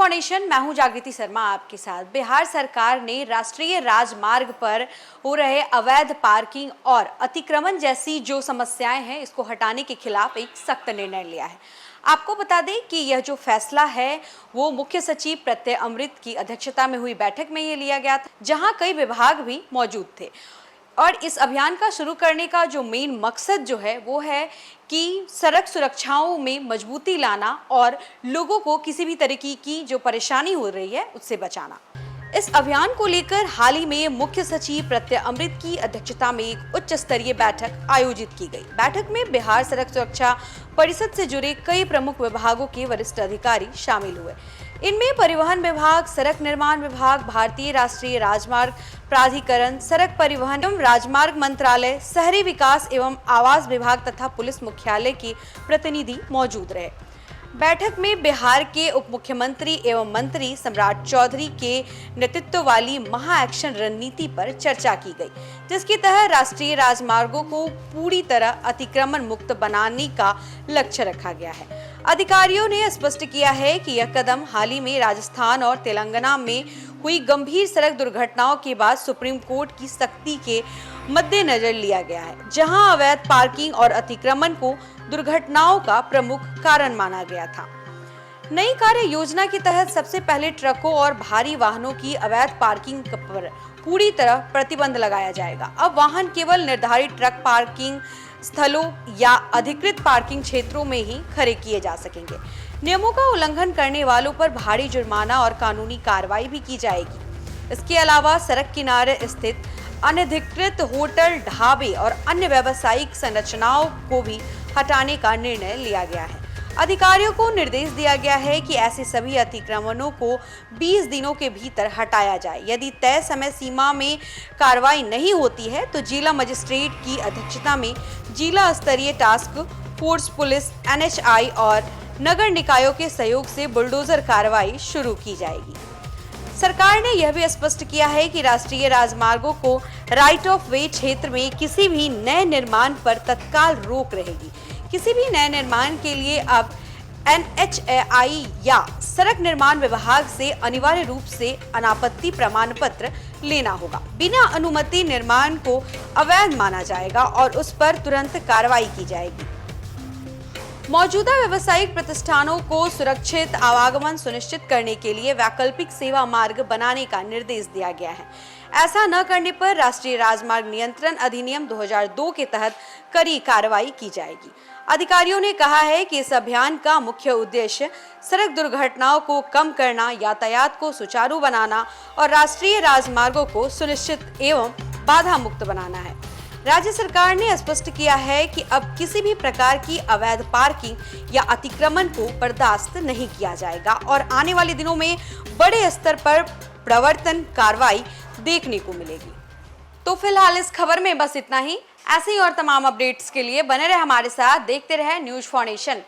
Foundation, मैं हूं जागृति शर्मा आपके साथ। बिहार सरकार ने राष्ट्रीय राजमार्ग पर हो रहे अवैध पार्किंग और अतिक्रमण जैसी जो समस्याएं हैं, इसको हटाने के खिलाफ एक सख्त निर्णय लिया है। आपको बता दें कि यह जो फैसला है वो मुख्य सचिव प्रत्यय अमृत की अध्यक्षता में हुई बैठक में ये लिया गया था, जहां कई विभाग भी मौजूद थे। और इस अभियान का शुरू करने का जो मेन मकसद जो है वो है कि सड़क सुरक्षाओं में मजबूती लाना और लोगों को किसी भी तरीके की जो परेशानी हो रही है उससे बचाना। इस अभियान को लेकर हाल ही में मुख्य सचिव प्रत्यय अमृत की अध्यक्षता में एक उच्च स्तरीय बैठक आयोजित की गई। बैठक में बिहार सड़क सुरक्षा परिषद से जुड़े कई प्रमुख विभागों के वरिष्ठ अधिकारी शामिल हुए। इनमें परिवहन विभाग, सड़क निर्माण विभाग, भारतीय राष्ट्रीय राजमार्ग प्राधिकरण, सड़क परिवहन एवं राजमार्ग मंत्रालय, शहरी विकास एवं आवास विभाग तथा पुलिस मुख्यालय के प्रतिनिधि मौजूद रहे। बैठक में बिहार के उप मुख्यमंत्री एवं मंत्री सम्राट चौधरी के नेतृत्व वाली महा एक्शन रणनीति पर चर्चा की गई, जिसके तहत राष्ट्रीय राजमार्गों को पूरी तरह अतिक्रमण मुक्त बनाने का लक्ष्य रखा गया है। अधिकारियों ने स्पष्ट किया है कि यह कदम हाल ही में राजस्थान और तेलंगाना में हुई गंभीर सड़क दुर्घटनाओं के बाद सुप्रीम कोर्ट की सख्ती के मद्देनजर लिया गया है, जहां अवैध पार्किंग और अतिक्रमण को दुर्घटनाओं का प्रमुख कारण माना गया था। नई कार्य योजना के तहत सबसे पहले ट्रकों और भारी वाहनों की अवैध पार्किंग पर पूरी तरह प्रतिबंध लगाया जाएगा। अब वाहन केवल निर्धारित ट्रक पार्किंग स्थलों या अधिकृत पार्किंग क्षेत्रों में ही खड़े किए जा सकेंगे। नियमों का उल्लंघन करने वालों पर भारी जुर्माना और कानूनी कार्रवाई भी की जाएगी। इसके अलावा सड़क किनारे स्थित अनधिकृत होटल, ढाबे और अन्य व्यावसायिक संरचनाओं को भी हटाने का निर्णय लिया गया है। अधिकारियों को निर्देश दिया गया है कि ऐसे सभी अतिक्रमणों को 20 दिनों के भीतर हटाया जाए। यदि तय समय सीमा में कार्रवाई नहीं होती है तो जिला मजिस्ट्रेट की अध्यक्षता में जिला स्तरीय टास्क फोर्स, पुलिस, NHI और नगर निकायों के सहयोग से बुलडोजर कार्रवाई शुरू की जाएगी। सरकार ने यह भी स्पष्ट किया है कि राष्ट्रीय राजमार्गों को राइट ऑफ वे क्षेत्र में किसी भी नए निर्माण पर तत्काल रोक रहेगी। किसी भी नए निर्माण के लिए अब NHAI या सड़क निर्माण विभाग से अनिवार्य रूप से अनापत्ति प्रमाण पत्र लेना होगा। बिना अनुमति निर्माण को अवैध माना जाएगा और उस पर तुरंत कार्रवाई की जाएगी। मौजूदा व्यावसायिक प्रतिष्ठानों को सुरक्षित आवागमन सुनिश्चित करने के लिए वैकल्पिक सेवा मार्ग बनाने का निर्देश दिया गया है। ऐसा न करने पर राष्ट्रीय राजमार्ग नियंत्रण अधिनियम 2002 के तहत कड़ी कार्रवाई की जाएगी। अधिकारियों ने कहा है कि इस अभियान का मुख्य उद्देश्य सड़क दुर्घटनाओं को कम करना, यातायात को सुचारू बनाना और राष्ट्रीय राजमार्गों को सुनिश्चित एवं बाधा मुक्त बनाना है। राज्य सरकार ने स्पष्ट किया है कि अब किसी भी प्रकार की अवैध पार्किंग या अतिक्रमण को बर्दाश्त नहीं किया जाएगा और आने वाले दिनों में बड़े स्तर पर प्रवर्तन कार्रवाई देखने को मिलेगी। तो फिलहाल इस खबर में बस इतना ही। ऐसे ही और तमाम अपडेट्स के लिए बने रहे हमारे साथ, देखते रहे न्यूज़ फाउंडेशन।